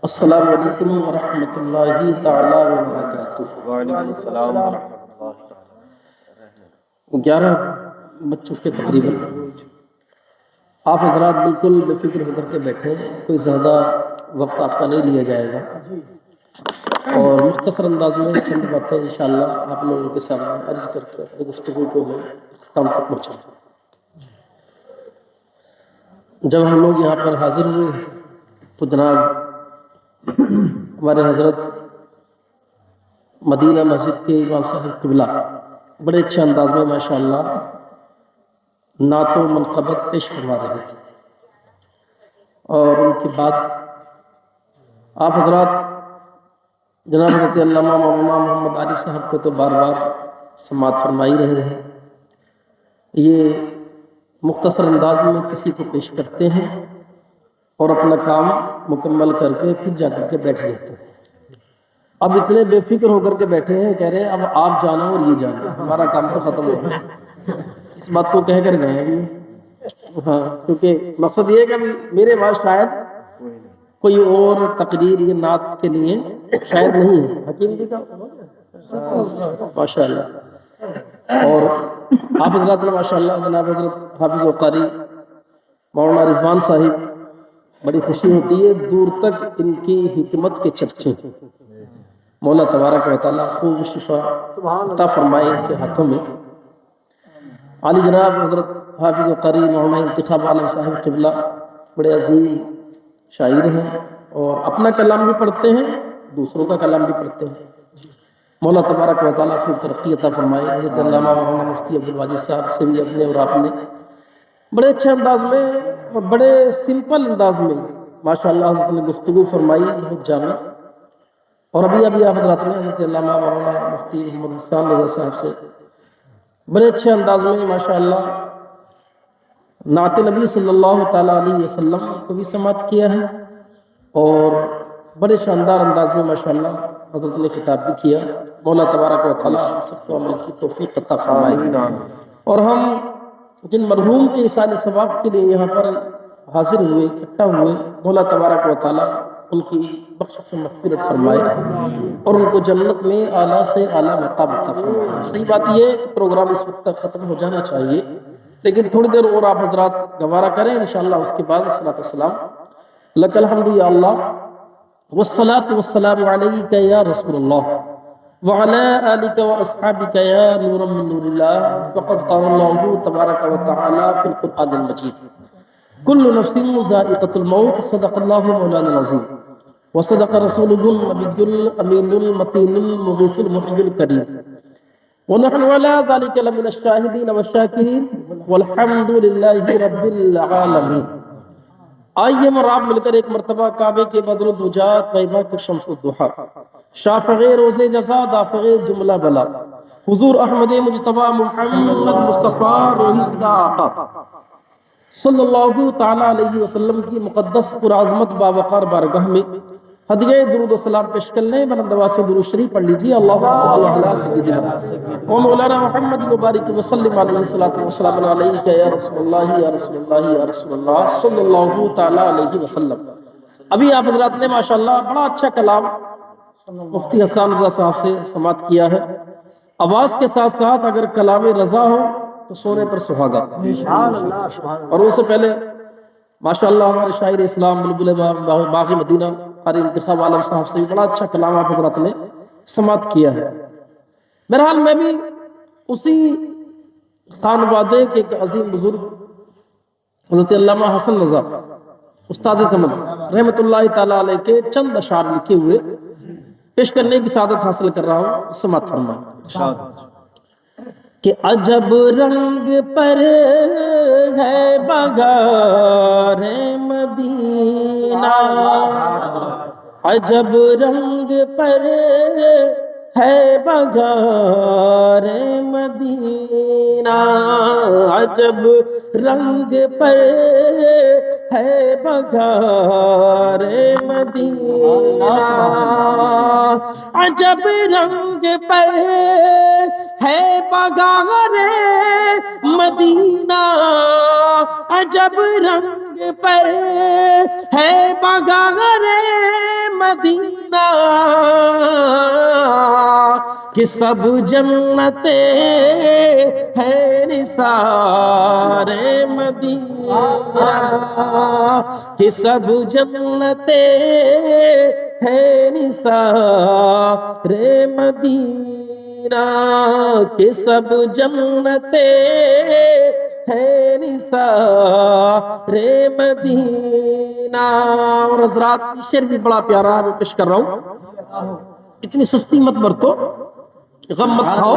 السلام علیکم ورحمۃ اللہ تعالیٰ وبرکاتہ۔ وعلیکم السلام ورحمۃ اللہ تعالیٰ۔ 11 بج چکے تقریباً۔ آپ حضرات بالکل بے فکر ہو کر کے بیٹھے، کوئی زیادہ وقت آپ کا نہیں لیا جائے گا، اور مختصر انداز میں چند باتیں انشاءاللہ آپ لوگوں کے سامنے عرض کر کے اپنی گفتگو کو میں اختتام تک پہنچاؤں۔ جب ہم لوگ یہاں پر حاضر ہوئے تو جناب ہمارے حضرت مدینہ مسجد کے امام صاحب قبلہ بڑے اچھے انداز میں ماشاءاللہ نعت و منقبت پیش فرما رہے تھے، اور ان کے بعد آپ حضرات جناب حضرت علامہ مولانا محمد عارف صاحب کو تو بار بار سماعت فرمائی رہے ہیں۔ یہ مختصر انداز میں کسی کو پیش کرتے ہیں اور اپنا کام مکمل کر کے پھر جا کر کے بیٹھ جاتے ہیں۔ اب اتنے بے فکر ہو کر کے بیٹھے ہیں، کہہ رہے ہیں اب آپ جانا اور یہ جانا، ہمارا کام تو ختم ہو گیا۔ اس بات کو کہہ کر گئے ہیں، ہاں، کیونکہ مقصد یہ ہے کہ میرے پاس شاید کوئی اور تقریر یہ نعت کے لیے شاید نہیں ہے۔ حکیم جی کا ماشاء اللہ، اور آپ حضرات نے ماشاء اللہ جناب حضرت حافظ و قاری مولانا رضوان صاحب، بڑی خوشی ہوتی ہے، دور تک ان کی حکمت کے چرچے، مولا تبارک و تعالیٰ خوب شفا عطا فرمائے ان کے ہاتھوں میں۔ عالی جناب حضرت حافظ و قاری مولانا انتخاب عالم صاحب قبلہ بڑے عظیم شاعر ہیں، اور اپنا کلام بھی پڑھتے ہیں، دوسروں کا کلام بھی پڑھتے ہیں۔ مولا تبارک و تعالیٰ خوب ترقی عطا فرمائے۔ حضرت علامہ مولانا مفتی عبدالواجد صاحب سے بھی اپنے اور آپ نے بڑے اچھے انداز میں اور بڑے سمپل انداز میں ماشاءاللہ حضرت نے گفتگو فرمائی، بہت جامع۔ اور ابھی آپ حضرات نے حضرت علامہ مولانا مفتی محمد حسان رضا صاحب سے بڑے اچھے انداز میں ماشاءاللہ نعت نبی صلی اللہ تعالیٰ علیہ وسلم کو بھی سماعت کیا ہے، اور بڑے شاندار انداز میں ماشاءاللہ حضرت نے خطاب بھی کیا۔ مولا تبارک و تعالیٰ ہم سب کو عمل کی توفیق عطا فرمائے، اور ہم جن مرحوم کے ایصال ثواب کے لیے یہاں پر حاضر ہوئے، اکٹھا ہوئے، مولا تبارک و تعالیٰ ان کی بخشش و مغفرت فرمائے، اور ان کو جنت میں اعلیٰ سے اعلیٰ مقام عطا فرمائے۔ صحیح بات یہ ہے کہ پروگرام اس وقت تک ختم ہو جانا چاہیے، لیکن تھوڑی دیر اور آپ حضرات گوارہ کریں، انشاءاللہ اس کے بعد الصلاۃ والسلام لک الحمد یا اللہ والصلاۃ والسلام علیک یا رسول اللہ وعلی آلک واصحابک یا نورا من نور اللہ، فقد قال اللہ تبارک و تعالی فی القرآن المجید کل نفس ذائقۃ الموت، صدق اللہ مولانا العظیم وصدق رسولہ النبی الامین المتین المغیث المحی الکریم، ونحن على ذلك لمن الشاہدین والشاکرین والحمد للہ رب العالمین۔ آئیے ہم اور آپ مل کر ایک مرتبہ کعبے کے بدر الدجا، طیبہ کے شمس الضحیٰ، شافع روز جزا، دافع جملہ بلا، حضور احمد مجتبی محمد مصطفیٰ روحی آقا صلی اللہ تعالیٰ علیہ وسلم کی مقدس پرعظمت باوقار بارگاہ میں ہدیہ درود و سلام پیش کر لیں۔ بلند آواز سے درود شریف پڑھ لیجیے۔ اللہم صلی علی سیدنا و مولانا محمد مبارک وسلم علیہ الصلوۃ والسلام علیک یا رسول اللہ یا رسول اللہ یا رسول اللہ صلی اللہ تعالیٰ علیہ وسلم۔ ابھی آپ حضرات نے ماشاءاللہ بڑا اچھا کلام مفتی حسان رضا صاحب سے سماعت کیا ہے۔ آواز کے ساتھ ساتھ اگر کلام رضا ہو تو سونے پر سہاگا، اور اس سے پہلے ماشاءاللہ ہمارے شاعر اسلام بلبل باغ مدینہ قاری انتخاب عالم صاحب سے بھی بڑا اچھا کلام آپ حضرات نے سماعت کیا ہے۔ بہرحال میں بھی اسی خانوادے کے ایک عظیم بزرگ حضرت علامہ حسن رضا استاد زمن رحمۃ اللہ تعالیٰ علیہ کے چند اشعار لکھے ہوئے پیش کرنے کی سعادت حاصل کر رہا ہوں، سماعت فرمائیں۔ کہ عجب رنگ پر ہے بہار مدینہ، عجب رنگ پر ہے بہار مدینہ، عجب رنگ پر ہے بہار مدینہ، عجب رنگ پر ہے بگار مدینہ عجب رنگ پر ہے بگار مدینہ کہ سب جنتیں ہیں نثار مدینہ کہ سب جنتیں ہیں نثار مدینہ کہ سب جنتیں ہیں نثار مدینہ. اور حضرات یہ شعر بھی بڑا پیارا ہے، میں پیش کر رہا ہوں. اتنی سستی مت برتو، غم مت کھاؤ،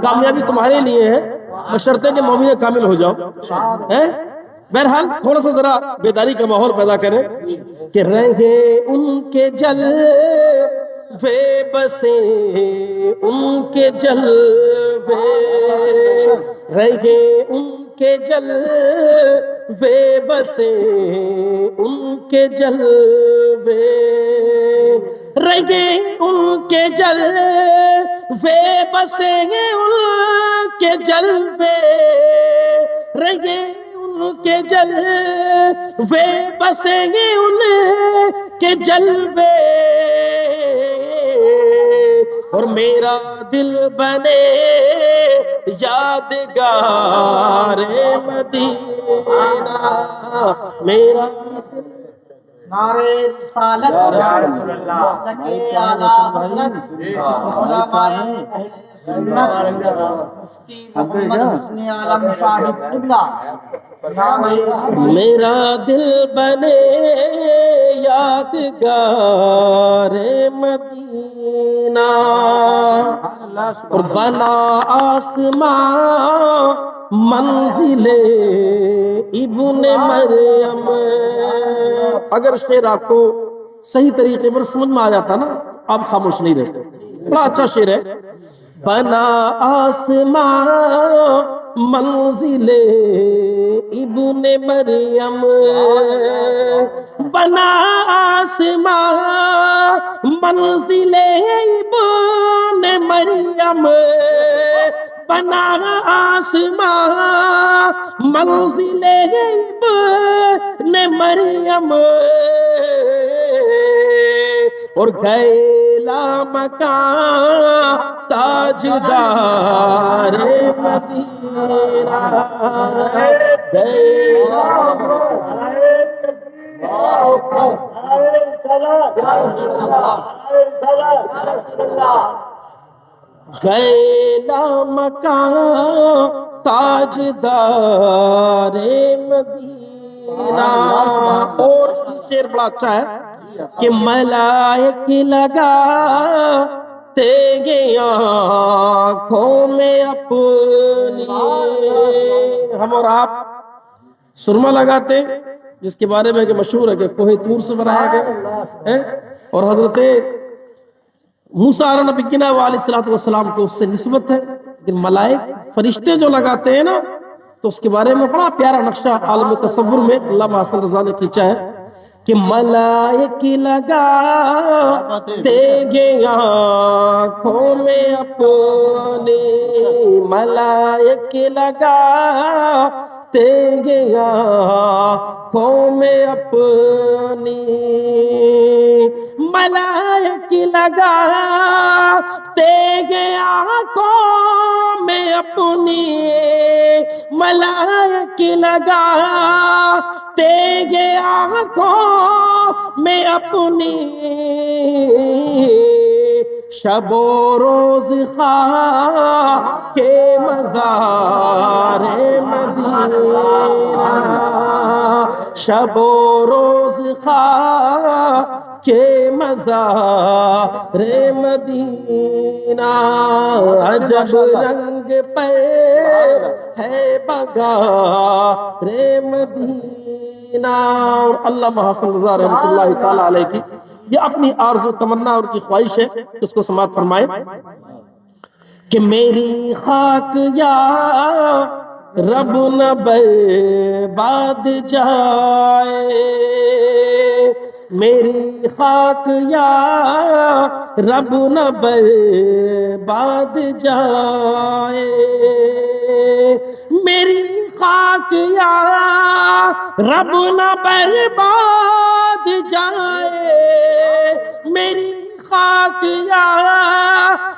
کامیابی تمہارے لیے ہے بشرطے کہ مومن کامل ہو جاؤ. بہرحال تھوڑا سا ذرا بیداری کا ماحول پیدا کریں کہ رہیں ان کے جلوے بسیں ان کے جلوے، رہیں ان کے جلوے بسیں ان کے جلوے، رہیں ان کے جلوے بسیں ان کے جلوے، رہیں ان کے جلوے بسیں ان کے جلوے، اور میرا دل بنے یادگار مدینہ، میرا دل. نعرے رسالت یا رسول اللہ، مسلک اعلیٰ حضرت علماء اہل سنت مفتی محمد حسن عالم صاحب قبلہ. میرا دل بنے یادگار مدینہ، اور بنا آسمان منزل ابن مریم. اگر شعر آپ کو صحیح طریقے پر سمجھ میں آ جاتا نا آپ خاموش نہیں رہتے. بڑا اچھا شعر ہے. بنا آسمان منزل ابن مریم، بنا آسمان منزل ابن مریم، بنا آسمان منزل ابن مریم، اور گئے لامکان تاجدار مدینہ، گئے گئے لامکان تاجدار مدینہ. اور شعر بڑا اچھا ہے کہ ملائک لگاتے گے آنکھوں میں اپنی. ہم اور آپ سرما لگاتے جس کے بارے میں کہ مشہور ہے کہ کوہ طور سے بنایا گیا، اور حضرت موسیٰ نبی علیہ السلام کو اس سے نسبت ہے. لیکن ملائک فرشتے جو لگاتے ہیں نا تو اس کے بارے میں بڑا پیارا نقشہ عالم تصور میں علامہ حسن رضا نے کھینچا ہے کہ ملائک لگاتے گے آنکھوں میں اپنی، ملائک لگاتے گے آنکھوں میں اپنی، ملائک لگاتے گے آنکھوں میں اپنی، ملائک لگاتے گے آنکھوں میں اپنی، شب و روز خواہ کے مزار مدینہ، شب و روز خواہ کے مزار مدینہ، عجب رنگ پر ہے بگار مدینہ. اور علامہ حسن رضا رحمۃ اللہ تعالیٰ علیہ کی یہ اپنی آرزو تمنا اور کی خواہش ہے کہ اس کو سماعت فرمائے کہ میری خاک یا رب نہ برباد جائے، میری خاک یا رب نہ برباد جائے، میری خاک یا رب نہ برباد جائے، میری خاک یا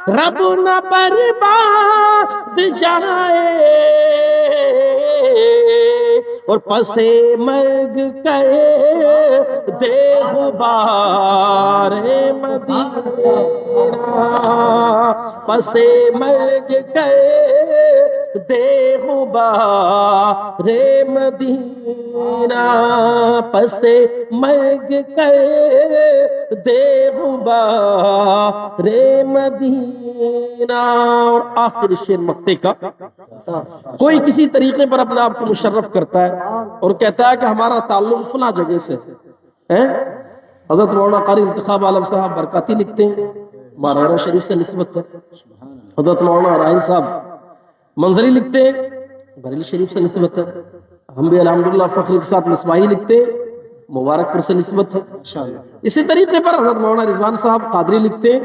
رب نہ برباد جائے، اور پسے مرگ کر دے غبار مدینہ، پسے مرگ کر دے غبار مدینہ، پسے مرگ کر دے غبار مدینہ۔ اور آخر شعر مقطع کا، کوئی کسی طریقے پر اپنے آپ کو مشرف کرتا ہے اور کہتا ہے کہ ہمارا تعلق فلاں جگہ سے ہے۔ حضرت مولانا قاری انتخاب عالم صاحب برکاتی لکھتے ہیں مارانا شریف سے نسبت ہے، حضرت مولانا راحل صاحب منظری لکھتے ہیں بریلی شریف سے نسبت ہے، ہم بھی الحمدللہ فخر کے ساتھ مصباحی لکھتے ہیں مبارک پور سے نسبت ہے۔ اسی طریقے پر حضرت مولانا رضوان صاحب قادری لکھتے ہیں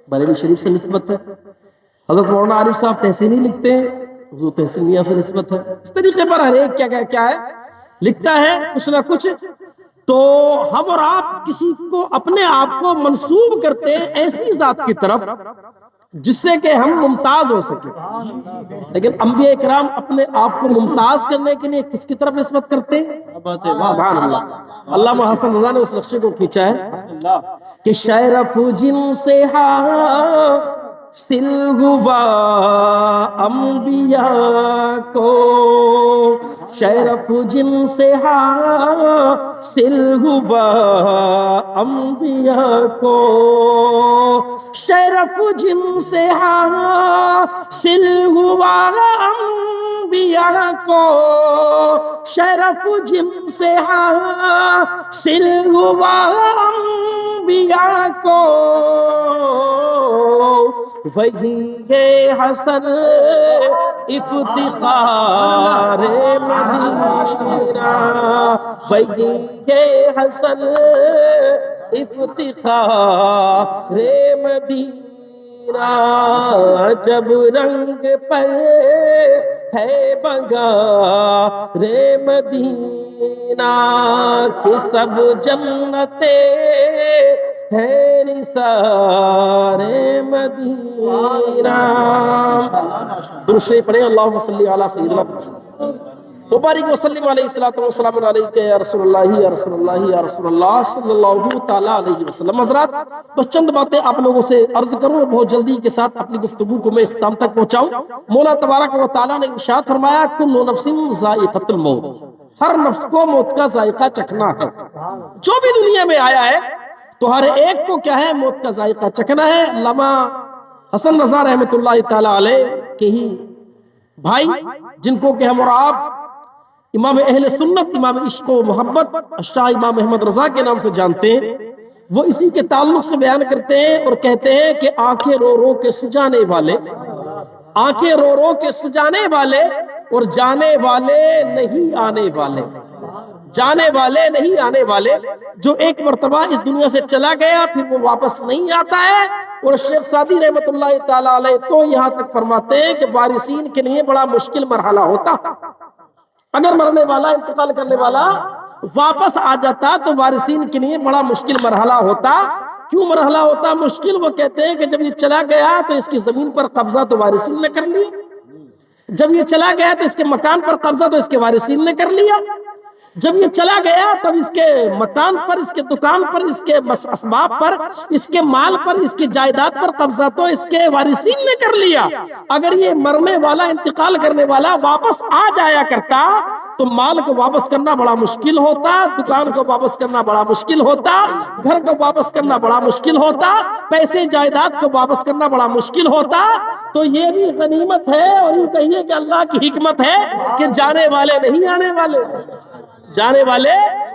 بریلی شریف سے نسبت ہے، حضرت مولانا عارف صاحب تحسینی لکھتے ہیں حضور تحسین میاں سے نسبت ہے۔ اس طریقے پر ہر ایک کیا ہے لکھتا ہے کچھ نہ کچھ۔ تو ہم اور آپ کسی کو اپنے آپ کو منسوب کرتے ہیں ایسی ذات کی طرف جس سے کہ ہم ممتاز ہو سکیں، لیکن انبیاء کرام اپنے آپ کو ممتاز کرنے کے لیے کس کی طرف نسبت کرتے ہیں؟ سبحان اللہ۔ علامہ حسن رضا نے اس نقشے کو کھینچا ہے کہ شرف جن سے حاصل ہوا انبیاء کو، شرف جن سے حاصل ہوا انبیاء کو، شرف جن سے حاصل ہوا انبیاء کو، شرف جن سے حاصل ہوا انبیاء کو، وہی ہے حسن افتخار مدینہ، وہی ہے حسن افتخار مدینہ، جب رنگ پر ہے بنگار مدینہ، کہ سب جنتے ہے نثار مدینہ۔ درود شریف پڑھیں، اللہم صلی علی سیدنا مبارک وسلم علیہ الصلوۃ والسلام علیک یا رسول اللہ یا رسول اللہ یا رسول اللہ صلی اللہ تعالی علیہ وسلم۔ حضرات بس چند باتیں آپ لوگوں سے عرض کروں اور بہت جلدی کے ساتھ اپنی گفتگو کو میں اختتام تک پہنچاؤں۔ مولا تبارک و تعالیٰ نے ارشاد فرمایا کل نفس ذائقۃ الموت، ہر نفس کو موت کا ذائقہ چکھنا ہے۔ جو بھی دنیا میں آیا ہے تو ہر ایک کو کیا ہے؟ موت کا ذائقہ چکھنا ہے۔ علامہ حسن رضا رحمۃ اللہ تعالی علیہ کے ہی بھائی جن کو کہ ہم اور آپ امام اہل سنت، امام عشق و محبت شاہ امام احمد رضا کے نام سے جانتے ہیں، وہ اسی کے تعلق سے بیان کرتے ہیں اور کہتے ہیں کہ آنکھیں رو رو کے سجانے والے، آنکھیں رو رو کے سجانے والے اور جانے والے نہیں آنے والے، جانے والے نہیں آنے والے، جو ایک مرتبہ اس دنیا سے چلا گیا پھر وہ واپس نہیں آتا ہے۔ اور شیخ سعدی رحمۃ اللہ تعالی علیہ تو یہاں تک فرماتے ہیں کہ وارثین کے لیے بڑا مشکل مرحلہ ہوتا، اگر مرنے والا انتقال کرنے والا واپس آ جاتا تو وارثین کے لیے بڑا مشکل مرحلہ ہوتا۔ کیوں مرحلہ ہوتا مشکل؟ وہ کہتے ہیں کہ جب یہ چلا گیا تو اس کی زمین پر قبضہ تو وارثین نے کر لیا، جب یہ چلا گیا تو اس کے مکان پر قبضہ تو اس کے وارثین نے کر لیا، جب یہ چلا گیا تب اس کے مکان پر، اس کے دکان پر، اس کے اسباب پر، اس کے مال پر، اس کی جائیداد پر قبضہ تو اس کے وارثین نے کر لیا۔ اگر یہ مرنے والا انتقال کرنے والا واپس آ جایا کرتا تو مال کو واپس کرنا بڑا مشکل ہوتا، دکان کو واپس کرنا بڑا مشکل ہوتا، گھر کو واپس کرنا بڑا مشکل ہوتا، پیسے جائیداد کو واپس کرنا بڑا مشکل ہوتا۔ تو یہ بھی غنیمت ہے اور یوں کہیے کہ اللہ کی حکمت ہے کہ جانے والے نہیں آنے والے، جانے والے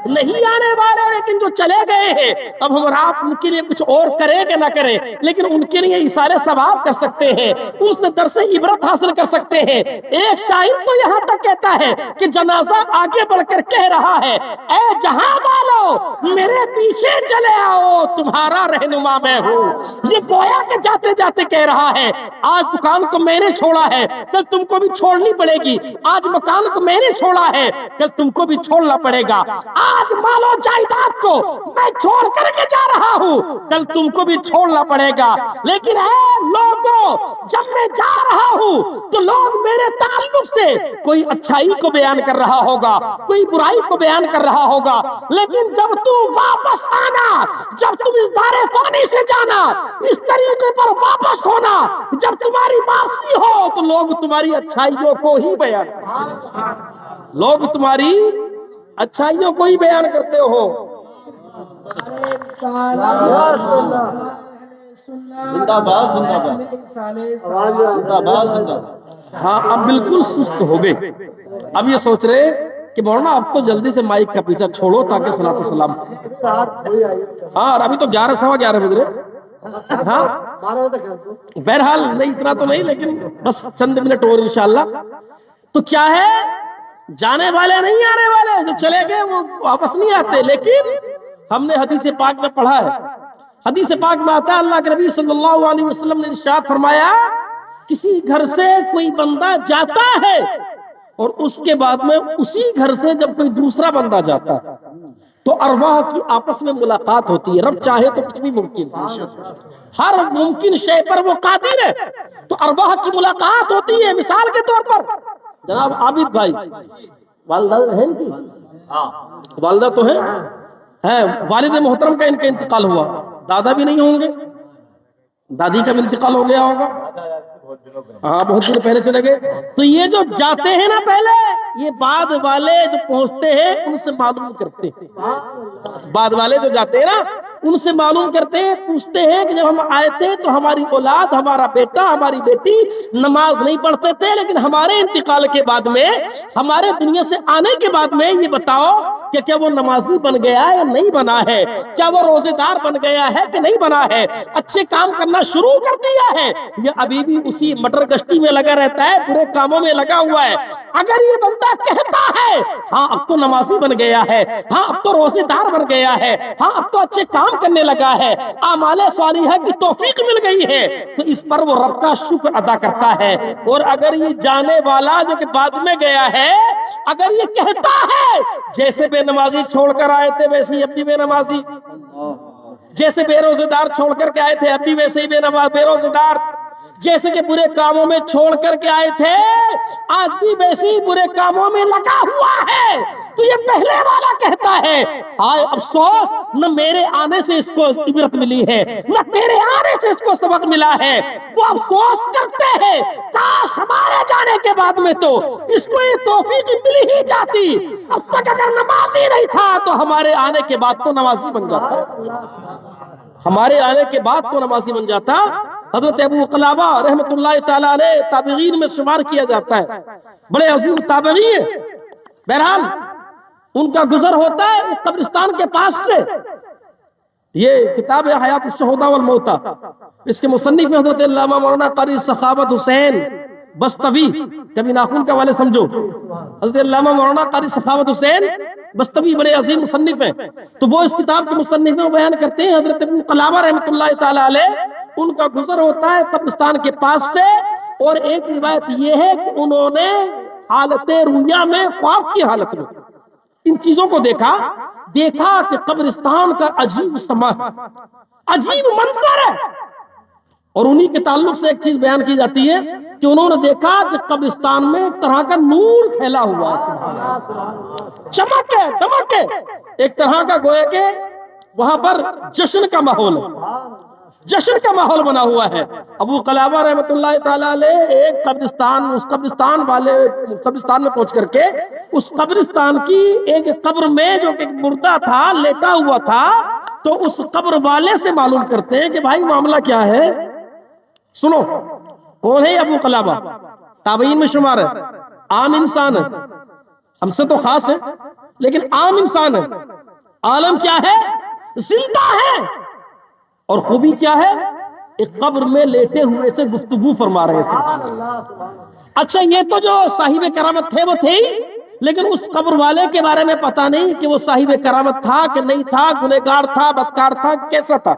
نہیں آنے والے، لیکن جو چلے گئے ہیں، اب ہم آپ ان کے لیے کچھ اور کریں کہ نہ کریں، لیکن ان کے لیے اشارے ثواب کر سکتے ہیں، ان سے درس عبرت حاصل کر سکتے ہیں۔ ایک شاعر تو یہاں تک کہتا ہے کہ جنازہ آگے بڑھ کر کہہ رہا ہے، اے جہاں والو میرے پیچھے چلے آؤ، تمہارا رہنما میں ہوں۔ یہ گویا کہ جاتے جاتے کہہ رہا ہے آج دکان کو میں نے چھوڑا ہے، کل تم کو بھی چھوڑنی پڑے گی، آج مکان کو میں نے چھوڑا ہے، کل تم کو بھی چھوڑنا پڑے گا، آج مال و جائیداد کو میں چھوڑ کر کے جا رہا ہوں، کل تم کو بھی چھوڑنا پڑے گا، لیکن اے لوگوں جب میں جا رہا ہوں تو لوگ میرے تعلق سے کوئی اچھائی کو بیان کر رہا ہوگا، کوئی برائی کو بیان کر رہا ہوگا، لیکن جب تم واپس آنا، جب تم اس دار فانی سے جانا، اس طریقے پر واپس ہونا، جب تمہاری واپسی ہو تو لوگ تمہاری اچھائیوں کو ہی بیان لوگ تمہاری اچھائیوں کو ہی بیان کرتے ہو۔ زندہ باد زندہ باد زندہ باد زندہ باد۔ ہاں اب بالکل سست ہو گئے، اب یہ سوچ رہے کہ مولانا اب تو جلدی سے مائک کا پیچھا چھوڑو تاکہ صلاۃ والسلام۔ ہاں اور ابھی تو 11:15 بج رہے۔ ہاں بہرحال نہیں اتنا تو نہیں، لیکن بس چند منٹ اور انشاءاللہ۔ تو کیا ہے، جانے والے نہیں آنے والے، جو چلے گئے وہ واپس نہیں آتے، لیکن ہم نے حدیث پاک میں پڑھا ہے، حدیث پاک میں آتا ہے اللہ کے نبی صلی اللہ علیہ وسلم نے ارشاد فرمایا کسی گھر سے کوئی بندہ جاتا ہے اور اس کے بعد میں اسی گھر سے جب کوئی دوسرا بندہ جاتا ہے تو ارواح کی آپس میں ملاقات ہوتی ہے، رب چاہے تو کچھ بھی ممکن ہے، ہر ممکن شے پر وہ قادر ہے، تو ارواح کی ملاقات ہوتی ہے۔ مثال کے طور پر جناب عابد بھائی، والدہ ہیں ان کی؟ والدہ تو ہیں، والد محترم کا ان کا انتقال ہوا، دادا بھی نہیں ہوں گے، دادی کا بھی انتقال ہو گیا ہوگا، ہاں بہت دن پہلے چلے گئے۔ تو یہ جو جاتے ہیں نا پہلے، یہ بعد والے جو پہنچتے ہیں ان سے معلوم کرتے ہیں، بعد والے جو جاتے ہیں نا ان سے معلوم کرتے ہیں، پوچھتے ہیں کہ جب ہم آئے تھے تو ہماری اولاد، ہمارا بیٹا، ہماری بیٹی نماز نہیں پڑھتے تھے، لیکن ہمارے انتقال کے بعد میں، ہمارے دنیا سے آنے کے بعد میں یہ بتاؤ کہ کیا وہ نمازی بن گیا یا نہیں بنا ہے، کیا وہ روزے دار بن گیا ہے کہ نہیں بنا ہے، اچھے کام کرنا شروع کر دیا ہے یا ابھی بھی اسی مٹر گشتی میں لگا رہتا ہے، برے کاموں میں لگا ہوا ہے۔ اگر یہ بندہ کہتا ہے ہاں اب تو نمازی بن گیا ہے، ہاں اب تو روزے دار بن گیا ہے، ہاں اب تو اچھے کام کرنے لگا ہے، اعمال صالحہ کی توفیق مل گئی ہے، تو اس پر وہ رب کا شکر ادا کرتا ہے۔ اور اگر یہ جانے والا جو کہ بعد میں گیا ہے، اگر یہ کہتا ہے جیسے بے نمازی چھوڑ کر آئے تھے ویسے ہی اب بھی بے نمازی، جیسے بے روزے دار چھوڑ کر کے آئے تھے اب بھی ویسے ہی بے روزے دار، جیسے کہ برے کاموں میں چھوڑ کر کے آئے تھے آج بھی ویسے ہی برے کاموں میں لگا ہوا ہے، تو یہ پہلے والا کہتا ہے ہائے افسوس، نہ میرے آنے سے اس کو عبرت ملی ہے، نہ تیرے آنے سے اس کو سبق ملا ہے۔ وہ افسوس کرتے ہیں کاش ہمارے جانے کے بعد میں تو اس کو یہ توفیق مل ہی جاتی، اب تک اگر نمازی نہیں تھا تو ہمارے آنے کے بعد تو نمازی بن جاتا، ہمارے آنے کے بعد تو نمازی بن جاتا۔ حضرت ابو قلابہ رحمت اللہ تعالیٰ علیہ تابعین میں شمار کیا جاتا ہے، بڑے عظیم تابعی ہیں۔ بہرحال ان کا گزر ہوتا ہے ایک قبرستان کے پاس سے، یہ کتاب حیات الشہداء والموتى، اس کے مصنف میں حضرت علامہ مولانا قاری سخاوت حسین بستوی، کبھی ناخن کا والے سمجھو، حضرت علامہ مولانا قاری سخاوت حسین بستوی بڑے عظیم مصنف ہیں، تو وہ اس کتاب کے مصنف میں بیان کرتے ہیں حضرت ابو قلابہ رحمت اللہ تعالیٰ علیہ ان کا گزر ہوتا ہے قبرستان کے پاس سے، اور ایک روایت یہ ہے کہ انہوں نے حالت رؤیا میں، خواب کی حالت میں ان چیزوں کو دیکھا کہ قبرستان کا عجیب سما ہے، عجیب منظر ہے، اور انہی کے تعلق سے ایک چیز بیان کی جاتی ہے کہ انہوں نے دیکھا کہ قبرستان میں ایک طرح کا نور پھیلا ہوا ہے، چمک ہے، دمک ہے، ایک طرح کا گویا کہ وہاں پر جشن کا ماحول ہے، جشن کا ماحول بنا ہوا ہے۔ ابو قلابہ رحمت اللہ تعالیٰ علیہ ایک قبرستان، اس قبرستان میں پہنچ کر کے اس قبرستان کی ایک قبر میں جو کہ مردہ تھا، لیٹا ہوا تھا، تو اس قبر والے سے معلوم کرتے ہیں کہ بھائی معاملہ کیا ہے، سنو کون ہے ابو قلابہ، تابعین میں شمار ہے، عام انسان ہے، ہم سے تو خاص ہے لیکن عام انسان ہے، عالم کیا ہے زندہ ہیں، اور خوبی کیا ہے؟ ایک قبر میں لیٹے ہوئے سے گفتگو فرما رہے ہیں۔ اچھا یہ تو جو صاحب کرامت تھے وہ تھے ہی، لیکن اس قبر والے کے بارے میں پتہ نہیں کہ وہ صاحب کرامت تھا کہ نہیں تھا، گنہگار تھا، بدکار تھا، کیسا تھا،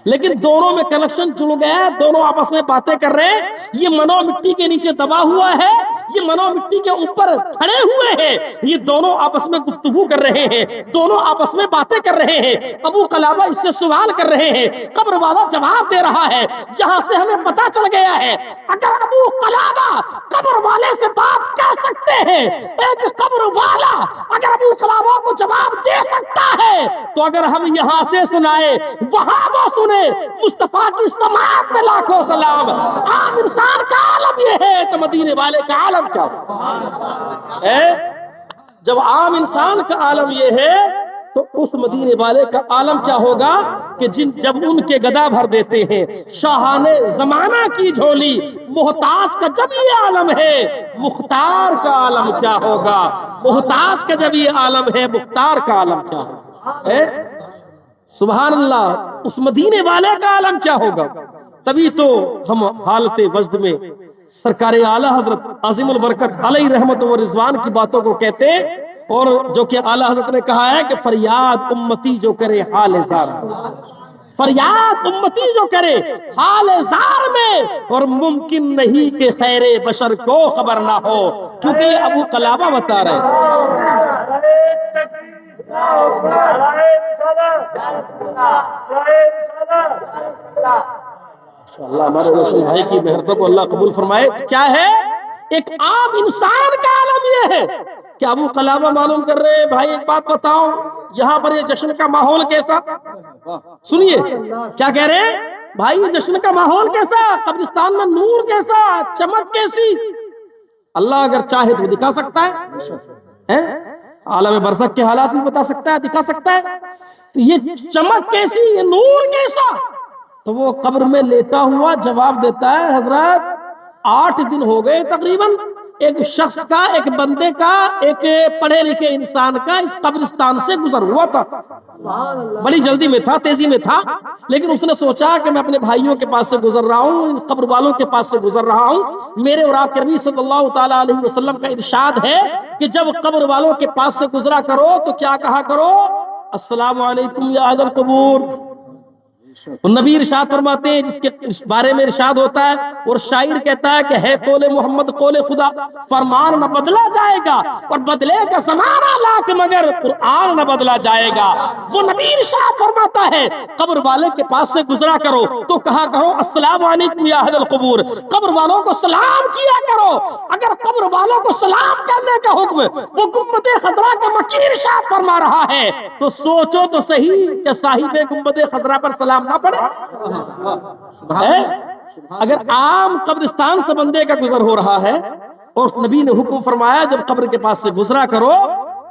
لیکن دونوں میں کنیکشن جڑ گیا، دونوں آپس میں باتیں کر رہے ہیں۔ یہ منو مٹی کے نیچے دبا ہوا ہے، یہ منو مٹی کے اوپر کھڑے ہوئے ہیں، یہ دونوں آپس میں گفتگو کر رہے ہیں، دونوں آپس میں باتیں کر رہے ہیں۔ ابو قلابہ اس سے سوال کر رہے ہیں، قبر والا جواب دے رہا ہے۔ یہاں سے ہمیں پتہ چل گیا ہے اگر ابو قلابہ قبر والے سے بات کر سکتے ہیں، ایک قبر والا اگر ابو قلابہ کو جواب دے سکتا ہے، تو اگر ہم یہاں سے سنائے وہاں وہ سنے، مصطفیٰ کی سماعت میں لاکھوں سلام۔ عام انسان کا عالم یہ ہے تو مدینے والے کا عالم کیا ہے؟ جب عام انسان کا عالم یہ ہے تو اس مدینے والے کا عالم کیا ہوگا کہ جب ان کے گدا بھر دیتے ہیں شاہان زمانہ کی جھولی، محتاج کا جب یہ عالم ہے مختار کا عالم کیا ہوگا؟ محتاج کا جب یہ عالم ہے مختار کا عالم کیا ہوگا؟ سبحان اللہ، اس مدینے والے کا عالم کیا ہوگا؟ تبھی تو ہم حالت وجد میں سرکار اعلیٰ حضرت عظیم البرکت علیہ رحمت و رضوان کی باتوں کو کہتے ہیں، اور جو کہ اعلیٰ حضرت نے کہا ہے کہ فریاد امتی جو کرے حال زار، فریاد امتی جو کرے حال زار میں، اور ممکن نہیں کہ خیر بشر کو خبر نہ ہو، کیونکہ یہ ابو قلابہ بتا رہے ہیں۔ اللہ ہمارے روشن بھائی کی محنتوں کو اللہ قبول فرمائے۔ کیا ہے؟ ایک عام انسان کا عالم یہ ہے کہ ابو قلابہ معلوم کر رہے ہیں بھائی ایک بات بتاؤ، یہاں پر یہ جشن کا ماحول کیسا؟ سنیے کیا کہہ رہے ہیں بھائی، یہ جشن کا ماحول کیسا، قبرستان میں نور کیسا، چمک کیسی؟ اللہ اگر چاہے تو دکھا سکتا ہے، عالم برزخ کے حالات بھی بتا سکتا ہے، دکھا سکتا ہے۔ تو یہ چمک کیسی، یہ نور کیسا؟ تو وہ قبر میں لیٹا ہوا جواب دیتا ہے حضرت 8 دن ہو گئے تقریباً ایک شخص کا، ایک بندے کا، ایک پڑھے لکھے انسان کا اس قبرستان سے گزر ہوا تھا، بڑی جلدی میں تھا، تیزی میں تھا، لیکن اس نے سوچا کہ میں اپنے بھائیوں کے پاس سے گزر رہا ہوں، ان قبر والوں کے پاس سے گزر رہا ہوں۔ میرے اور آپ کے نبی صلی اللہ تعالیٰ علیہ وسلم کا ارشاد ہے کہ جب قبر والوں کے پاس سے گزرا کرو تو کیا کہا کرو؟ السلام علیکم یا اہل القبور۔ نبی ارشاد فرماتے ہیں، جس کے بارے میں ارشاد ہوتا ہے اور شاعر کہتا ہے کہ ہے قول محمد قول خدا، فرمان نہ بدلا جائے گا اور بدلے کا زمانہ لاکھ مگر قرآن نہ بدلا جائے گا۔ وہ نبی ارشاد فرماتا ہے قبر والے کے پاس سے گزرا کرو تو کہا کرو السلام علیکم یا اہل القبور، قبر والوں کو سلام کیا کرو۔ اگر قبر والوں کو سلام کرنے کا حکم وہ گنبد خضرا کا مکی ارشاد فرما رہا ہے تو سوچو تو صحیح کہ صاحب گنبد خضرا پر سلام نہ پڑے۔ اگر عام قبرستان سے بندے کا گزر ہو رہا ہے اور نبی نے حکم فرمایا جب قبر کے پاس سے گزرا کرو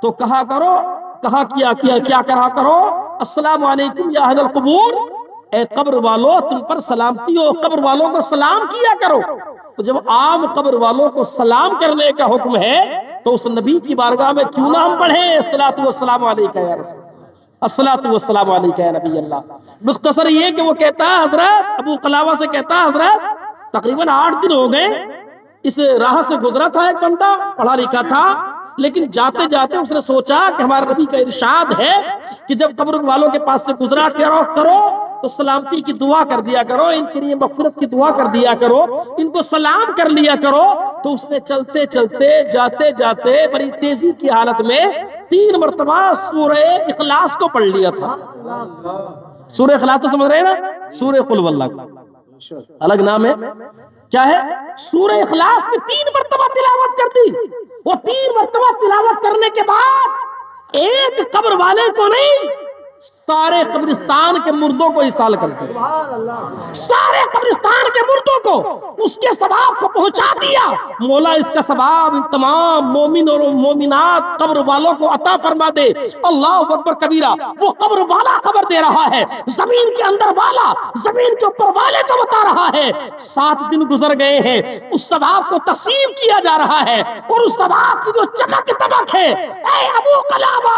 تو کہا کرو، کیا کہا کرو؟ السلام علیکم یا اہل القبور، اے قبر والو تم پر سلامتی ہو، قبر والوں کو سلام کیا کرو۔ تو جب عام قبر والوں کو سلام کرنے کا حکم ہے تو اس نبی کی بارگاہ میں کیوں نہ ہم پڑھیں الصلاۃ والسلام علیک یا رسول، الصلاۃ والسلام علیک یا نبی اللہ۔ مختصر یہ کہ وہ کہتا ہے حضرت، ابو قلابہ سے کہتا ہے حضرت تقریباً 8 دن ہو گئے اس راہ سے گزرا تھا ایک بندہ، پڑھا لکھا تھا، لیکن جاتے جاتے اس نے سوچا کہ ہمارے نبی کا ارشاد ہے کہ جب قبر والوں کے پاس سے گزرا کرو تو سلامتی کی دعا کر دیا کرو، ان کے لیے مغفرت کی دعا کر دیا کرو، ان کو سلام کر لیا کرو۔ تو اس نے چلتے چلتے جاتے جاتے بڑی تیزی کی حالت میں 3 مرتبہ سورہ اخلاص کو پڑھ لیا تھا۔ سورہ اخلاص تو سمجھ رہے ہیں نا، سورہ قل واللہ الگ نام ہے، کیا ہے؟ سورہ اخلاص کی 3 مرتبہ تلاوت کر دی۔ وہ 3 مرتبہ تلاوت کرنے کے بعد ایک قبر والے کو نہیں، سارے قبرستان کے مردوں کو اصال کر دیا، سارے قبرستان کے مردوں کو اس کے ثواب کو پہنچا دیا۔ مولا اس کا ثواب تمام مومن اور مومنات قبر والوں کو عطا فرما دے۔ اللہ اکبر کبیرہ، وہ قبر والا خبر دے رہا ہے، زمین کے اندر والا زمین کے اوپر والے کو بتا رہا ہے 7 دن گزر گئے ہیں، اس ثواب کو تقسیم کیا جا رہا ہے، اور اس ثواب کی جو چمک دمک ہے، اے ابو قلابہ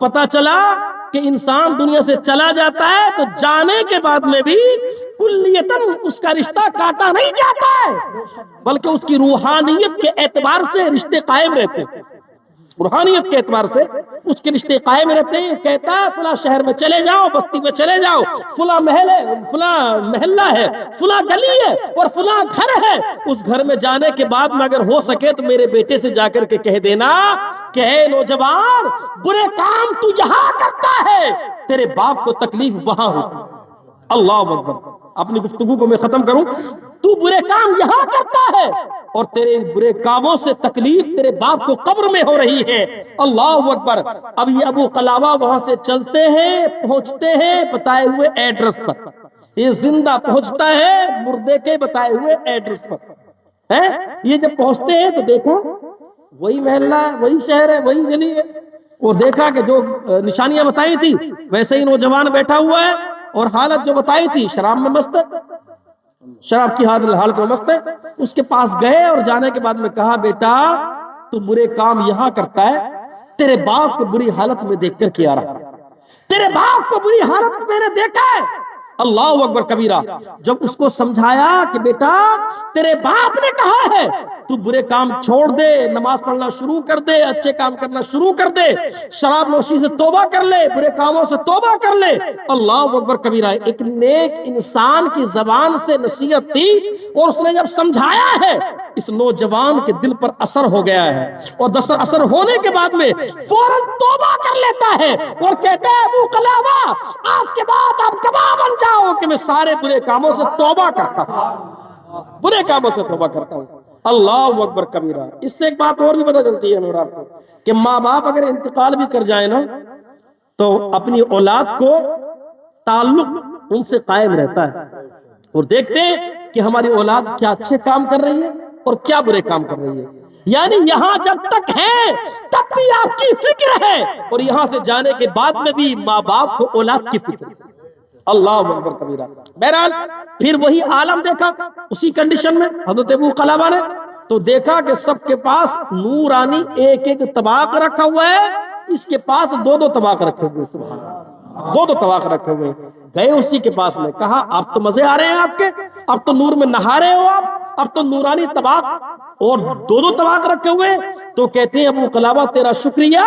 پتا چلا کہ انسان دنیا سے چلا جاتا ہے تو جانے کے بعد میں بھی کلیتاً اس کا رشتہ کاٹا نہیں جاتا ہے، بلکہ اس کی روحانیت کے اعتبار سے رشتے قائم رہتے ہیں، روحانیت کے اعتبار سے اس کے رشتے قائم رہتے ہیں۔ کہتا ہے فلاں شہر میں چلے جاؤ، بستی میں چلے جاؤ، فلاں محل ہے، فلاں محلہ ہے، فلاں گلی ہے اور فلاں گھر ہے، اس گھر میں جانے کے بعد میں اگر ہو سکے تو میرے بیٹے سے جا کر کے کہہ دینا کہ اے نوجوان، برے کام تو یہاں کرتا ہے، تیرے باپ کو تکلیف وہاں ہوتی۔ اللہ اکبر۔ اپنی گفتگو کو میں ختم کروں، تو برے کام یہاں کرتا ہے اور تیرے برے کاموں سے تکلیف تیرے باپ کو قبر میں ہو رہی ہے۔ اللہ اکبر۔ اب یہ ابو قلابہ وہاں سے چلتے ہیں، پہنچتے ہیں بتائے ہوئے ایڈریس پر، یہ زندہ پہنچتا ہے مردے کے بتائے ہوئے ایڈریس پر ہے۔ یہ جب پہنچتے ہیں تو دیکھو وہی محلہ ہے، وہی شہر ہے، وہی گلی ہے، اور دیکھا کہ جو نشانیاں بتائی تھی ویسے ہی نوجوان بیٹھا ہوا ہے اور حالت جو بتائی تھی شراب میں مست ہے، شراب کی حالت میں مست ہے۔ اس کے پاس گئے اور جانے کے بعد میں کہا بیٹا تو برے کام یہاں کرتا ہے، تیرے باپ کو بری حالت میں دیکھ کر کیا رہا، تیرے باپ کو بری حالت میں میں نے دیکھا ہے۔ اللہ اکبر کبیرہ۔ جب اس کو سمجھایا کہ بیٹا تیرے باپ نے کہا ہے تو برے کام چھوڑ دے، نماز پڑھنا شروع کر دے، اچھے کام کرنا شروع کر دے، شراب نوشی سے توبہ کر لے، برے کاموں سے توبہ کر لے۔ اللہ اکبر کبیرہ۔ ایک نیک انسان کی زبان سے نصیحت تھی اور اس نے جب سمجھایا ہے اس نوجوان کے دل پر اثر ہو گیا ہے، اور اثر ہونے کے بعد میں فوراً توبہ کر لیتا ہے اور کہتا ہے ابو قلابہ آج کے بعد آپ گواہ بن جاؤ کہ میں سارے برے کاموں سے توبہ کرتا ہوں، برے کاموں سے توبہ کرتا ہوں۔ اللہ اکبر کبیرہ۔ اس سے ایک بات اور بھی پتہ چلتی ہے ہمیں آپ کو کہ ماں باپ اگر انتقال بھی کر جائیں نا تو اپنی اولاد کو تعلق ان سے قائم رہتا ہے، اور دیکھتے ہیں کہ ہماری اولاد کیا اچھے کام کر رہی ہے اور کیا برے کام کر رہی ہے۔ یعنی یہاں جب تک ہے تب بھی آپ کی فکر ہے، اور یہاں سے جانے کے بعد میں بھی ماں باپ کو اولاد کی فکر ہے۔ اللہ اکبر کبیرہ۔ بہرحال پھر وہی عالم دیکھا اسی کنڈیشن میں حضرت ابو قلابہ نے، تو دیکھا کہ سب کے پاس نورانی ایک ایک طباق رکھا ہوا ہے، اس کے پاس دو دو طباق رکھے ہوئے، سبحان اللہ، دو دو طباق رکھے ہوئے۔ گئے اسی کے پاس میں، کہا آپ تو مزے آ رہے ہیں آپ کے، اب تو نور میں نہا رہے ہو آپ، اب تو نورانی طباق اور دو دو طباق رکھے ہوئے۔ تو کہتے ہیں ابو قلابہ تیرا شکریہ،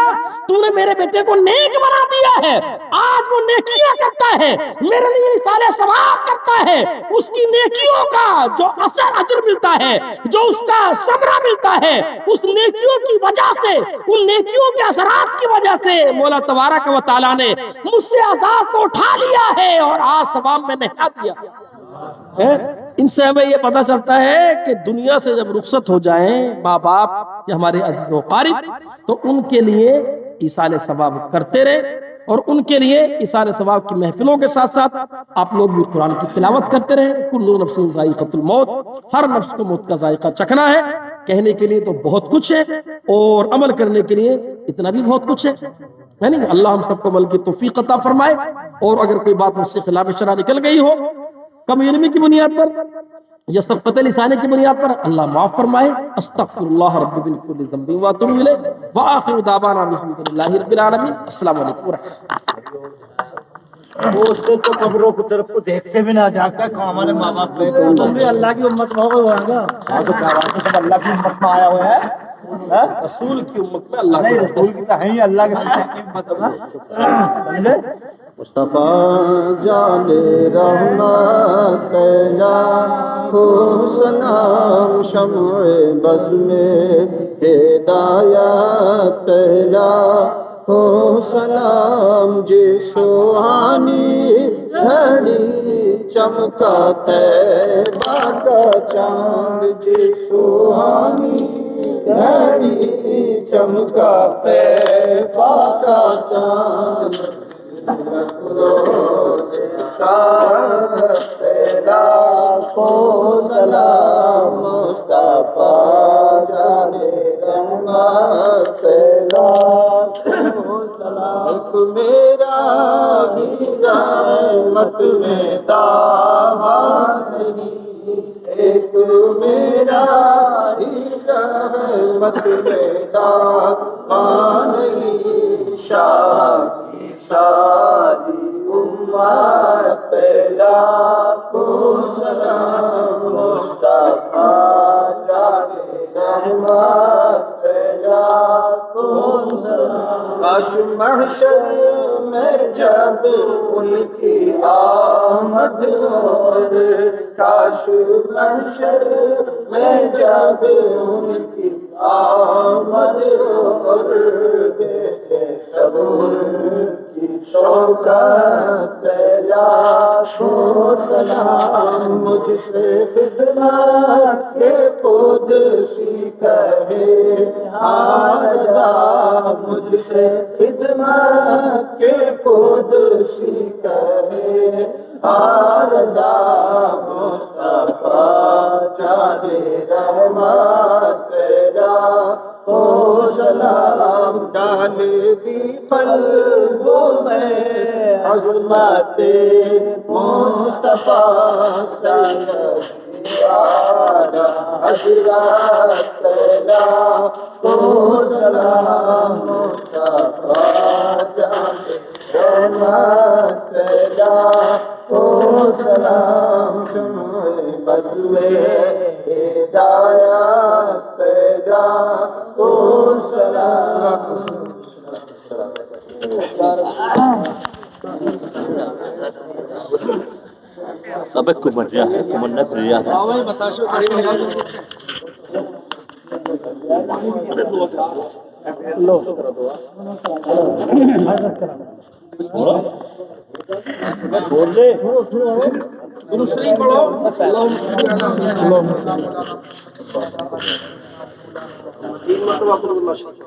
تو نے میرے بیٹے کو نیک بنا دیا ہے، آج وہ نیکیاں کرتا ہے، میرے لیے اصالہ ثواب کرتا ہے، اس کی نیکیوں کا جو اجر ملتا ہے، جو اس کا ثمرہ ملتا ہے، اس نیکیوں کی وجہ سے، ان نیکیوں کے اثرات کی وجہ سے مولا تبارک و تعالیٰ نے مجھ سے عذاب کو اٹھا لیا ہے اور آج ثواب میں نہا دیا۔ ان سے ہمیں یہ پتہ چلتا ہے کہ دنیا سے جب رخصت ہو جائیں ماں باپ یا ہمارے عزیز و قارب تو ان کے لیے ایصال ثواب کرتے رہے، اور ان کے لیے ایصال ثواب کی محفلوں کے ساتھ ساتھ آپ لوگ بھی قرآن کی تلاوت کرتے رہے۔ کل نفس ذائقۃ الموت، ہر نفس کو موت کا ذائقہ چکھنا ہے۔ کہنے کے لیے تو بہت کچھ ہے اور عمل کرنے کے لیے اتنا بھی بہت کچھ ہے نہیں؟ اللہ ہم سب کو عمل کی توفیق عطا فرمائے، اور اگر کوئی بات مجھ سے خلاف شرع نکل گئی ہو کم علمی کی بنیاد پر یا سبقت لسانی کی بنیاد پر، اللہ معاف فرمائے۔ استغفر اللہ رب من کل ذنب واتوب الیہ، وآخر دعوانا الحمدللہ رب العالمین۔ السلام علیکم ورحمۃ اللہ۔ وہ اس کو تو قبروں کی طرف کو دیکھتے بھی نہ جاتا کہ ہمارے ماں باپ گئے تو تم بھی اللہ کی امت میں ہو گئے گا، تو کیا بات ہے، سب اللہ کی امت میں آیا ہوا ہے، رسول کی امت میں اللہ نہیں رسول کی تو ہے ہی، اللہ کی امت میں۔ مصطفیٰ جان رحمت پہلا کو سلام، شمع بز میں ہدایت پہلا کو سلام، جی سوہانی گھڑی چمکا طیبہ کا چاند، جی سوہانی گھڑی چمکا طیبہ کا چاند، پہلا کو سلام، مصطفیٰ جان رحمت پہلا کو سلام، ایک میرا ہی رحمت میں دعویٰ نہیں، ایک میرا ہی رحمت میں دعویٰ نہیں، شاہ کی ساری امت لاکھوں سلام مصطفیٰ جان رحمت لاکھوں سلام کاش محشر میں جب ان کی آمد اور کاش محشر میں جب ان کی آمد اور سب ان کی شوکت لاکھوں سلام مجھ سے خدمت کے قدسی کہے آرزا مجھ سے خدمت کے قدسی کہے آرزا مصطفیٰ جان رحمت لاکھوں سلام ڈال دی قلبوں میں عظمت مصطفیٰ حضرت لاکھوں سلام مصطفیٰ جان رحمت لاکھوں سلام شمع بدوے ہدایت لاکھوں سلام Sabek kumarya hai, kumarna priya hai. Bol le. دوسری پڑھو تین مرتبہ قل اللہ شریف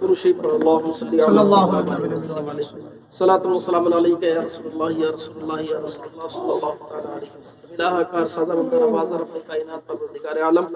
درود شریف پڑھو اللہم صلی اللہ علیہ وسلم صلاۃ و سلام علیک یا رسول اللہ یا رسول اللہ یا رسول اللہ صلی اللہ تعالی علیہ وسلم الہ کار سادہ بندہ نواز رب کائنات پروردگار عالم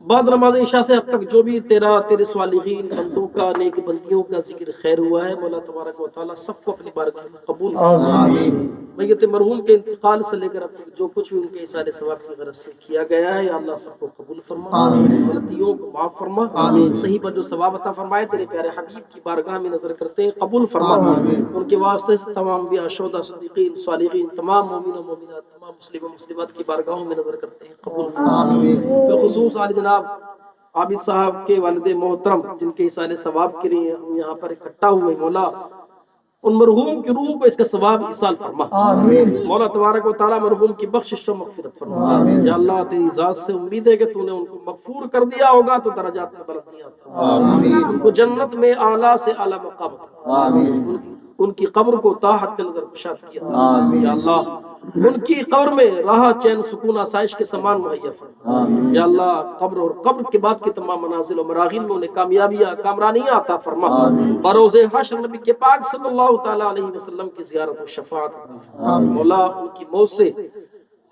بعد نماز عشاء سے اب تک جو بھی تیرے صالحین بندوں کا نیک بندیوں کا ذکر خیر ہوا ہے مولا تبارک و تعالی سب کو اپنی بارگاہ میں قبول آمین میت مرحوم کے انتقال سے لے کر اب تک جو کچھ بھی ان کے ایصال ثواب کی غرض سے کیا گیا ہے یا اللہ سب کو قبول فرما آمین غلطیوں کو معاف فرما آمین صحیح پر جو ثواب عطا فرمائے تیرے پیارے حبیب کی بارگاہ میں نظر کرتے ہیں قبول فرما آمین ان کے واسطے سے تمام انبیاء شہداء صدیقین صالحین تمام مومنین و مومنات تمام مسلم و مسلمات کی بارگاہوں میں نظر کرتے ہیں قبول فرما آمین بالخصوص آل جناب عابد صاحب کے والد محترم جن کے ایصال ثواب کے لیے ہم یہاں پر اکٹھا ہوئے مولا ان مرحوم کی روح کو اس کا ثواب ایصال فرما آمین مولا تبارک و تعالی مرحوم کی بخشش و مغفرت فرما آمین یا اللہ تیری ذات سے امید ہے کہ تو نے ان کو مغفور کر دیا ہوگا تو درجات میں بلندیاں عطا آمین ان کو جنت میں اعلیٰ سے اعلیٰ مقام آمین ان کی قبر کو تا حد نظر کشاد کیا آمین یا اللہ ان کی قبر میں راحت چین سکون آسائش کے سامان مہیا فرما یا اللہ قبر اور قبر کے بعد کے تمام منازل و مراحل میں انہیں کامیابیاں کامرانیاں عطا فرما بروز حشر نبی کے پاک صلی اللہ تعالی علیہ وسلم کی زیارت و شفاعت مولا ان کی موت سے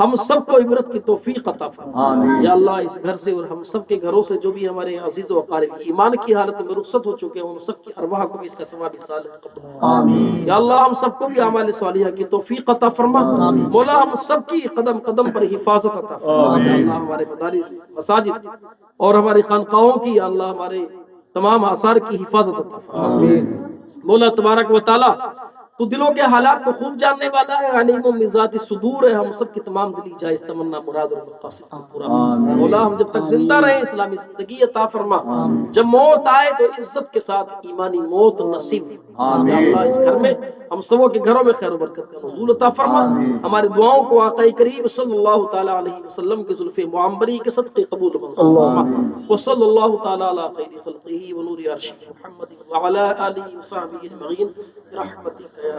ہم سب کو عبرت کی توفیق عطا فرما یا اللہ اس گھر سے اور ہم سب کے گھروں سے جو بھی ہمارے عزیز و اقارب ایمان کی حالت میں رخصت ہو چکے ہیں ان سب کی ارواح کو بھی اس کا ثواب ایصال قبول آمین یا اللہ ہم سب کو بھی اعمال صالحہ کی توفیق عطا فرما مولا ہم سب کی قدم قدم پر حفاظت عطا فرما یا اللہ ہمارے مدارس مساجد اور ہماری خانقاہوں کی یا اللہ ہمارے تمام آثار کی حفاظت عطا فرما آمین مولا تبارک و تعالی تو دلوں کے حالات کو خوب جاننے والا ہے علیم و مزات صدور ہے ہم سب کی تمام دلی جائز تمنا مراد اور مقاصد کو پورا مولا ہم جب تک زندہ رہیں اسلامی زندگی عطا فرما جب موت آئے تو عزت کے ساتھ ایمانی موت نصیب یا اللہ اس گھر میں ہم سبوں کے گھروں میں خیر و برکت کا نزول عطا فرما ہماری دعاؤں کو آقا کریم صلی اللہ تعالی علیہ وسلم کے زلف معمبری کے صدقے قبول منظور فرما وصلی اللہ تعالی علی خیر خلقہ ونور عرشہ محمد وعلی آلہ وصحبہ اجمعین برحمتک یا